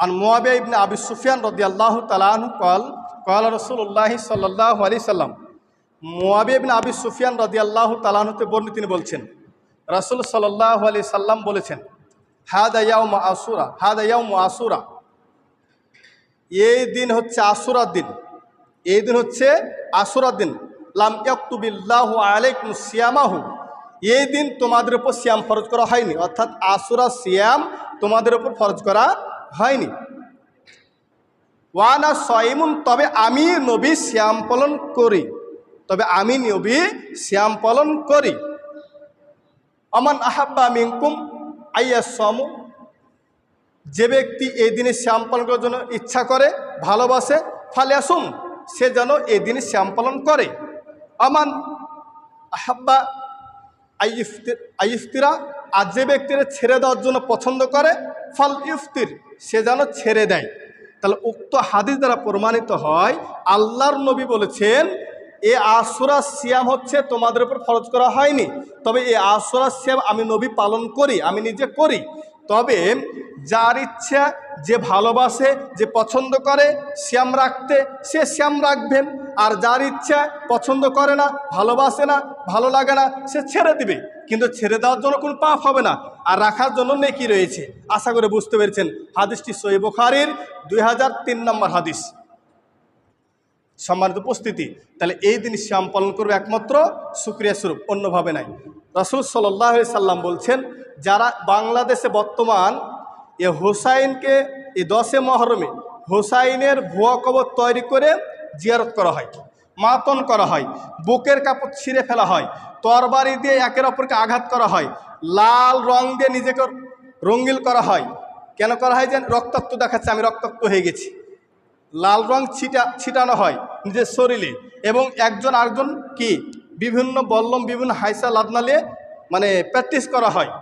আন মুআবিয়া ইবনে আবি সুফিয়ান রাদিয়াল্লাহু তাআলা আনহু ক্বাল রাসূলুল্লাহ সাল্লাল্লাহু আলাইহি সাল্লাম। মুআবিয়া ইবনে আবি সুফিয়ান রাদিয়াল্লাহু তাআলা আনহু বর্ণিত, তিনি বলছেন রাসূল সাল্লাল্লাহু আলাইহি সাল্লাম বলেছেন, হাদা ইয়াউমু আশুরা, হাদা ইয়াউমু আশুরা, এই দিন হচ্ছে আশুরার দিন, এই দিন হচ্ছে আশুরার দিন। লাম ইয়াকতুবিল্লাহু আলাইকুম সিয়ামাহু, এই দিন তোমাদের উপর সিয়াম ফরজ করা হয়নি, অর্থাৎ আশুরা সিয়াম তোমাদের উপর ফরজ করা হয়নি। ওয়ানা সাইমুন, তবে আমি নবী সিয়াম পালন করি, তবে আমি নবী সিয়াম পালন করি। আমান আহাব্বা মিনকুম আইয়াসমু, যে ব্যক্তি এই দিনে সিয়াম পালন করার জন্য ইচ্ছা করে, ভালোবাসে, ফালিয়াসুম, সে যেন এই দিনে সিয়াম পালন করে। আমান আহাব্বা আইফতিরা, আর যে ব্যক্তিরা ছেড়ে দেওয়ার জন্য পছন্দ করে, ফাল ইফতির, সে যেন ছেড়ে দেয়। তাহলে উক্ত হাদিস দ্বারা প্রমাণিত হয় আল্লাহর নবী বলেছেন এ আশুরা সিয়াম হচ্ছে তোমাদের উপর ফরজ করা হয়নি, তবে এই আশুরা সিয়াম আমি নবী পালন করি, আমি নিজে করি। তবে যার ইচ্ছা, যে ভালোবাসে, যে পছন্দ করে সিয়াম রাখতে, সে সিয়াম রাখবেন। আর যার ইচ্ছা পছন্দ করে না, ভালোবাসে না, ভালো লাগে না, সে ছেড়ে দিবে। কিন্তু ছেড়ে দেওয়ার জন্য কোনো পাপ হবে না, আর রাখার জন্য নেকি রয়েছে। আশা করে বুঝতে পেরেছেন। হাদিসটি সহিহ বুখারীর 2003 নম্বর হাদিস। সম্মানিত উপস্থিতি, তাহলে এই দিন সিয়াম পালন করবে একমাত্র শুকরিয়া স্বরূপ, অন্যভাবে নাই। রাসূল সাল্লাল্লাহু আলাইহি সাল্লাম বলছেন, যারা বাংলাদেশে বর্তমান এ হোসাইনকে এই 10 মুহররমে হোসাইনের ভুয়া কবর তৈরি করে জিয়ারত করা হয়, মাতন করা হয়, বুকের কাপড় ছিঁড়ে ফেলা হয়, তরবারি দিয়ে একের অপরকে আঘাত করা হয়, লাল রং দিয়ে নিজেকে রঙিল করা হয়। কেন করা হয়? যেন রক্তাক্ত দেখাচ্ছে, আমি রক্তাক্ত হয়ে গেছি। লাল রং ছিটানো হয় নিজের শরীরে, এবং একজন আরেকজন কি বিভিন্ন বল্লম, বিভিন্ন হাইসা লাদনালে মানে প্র্যাকটিস করা হয়।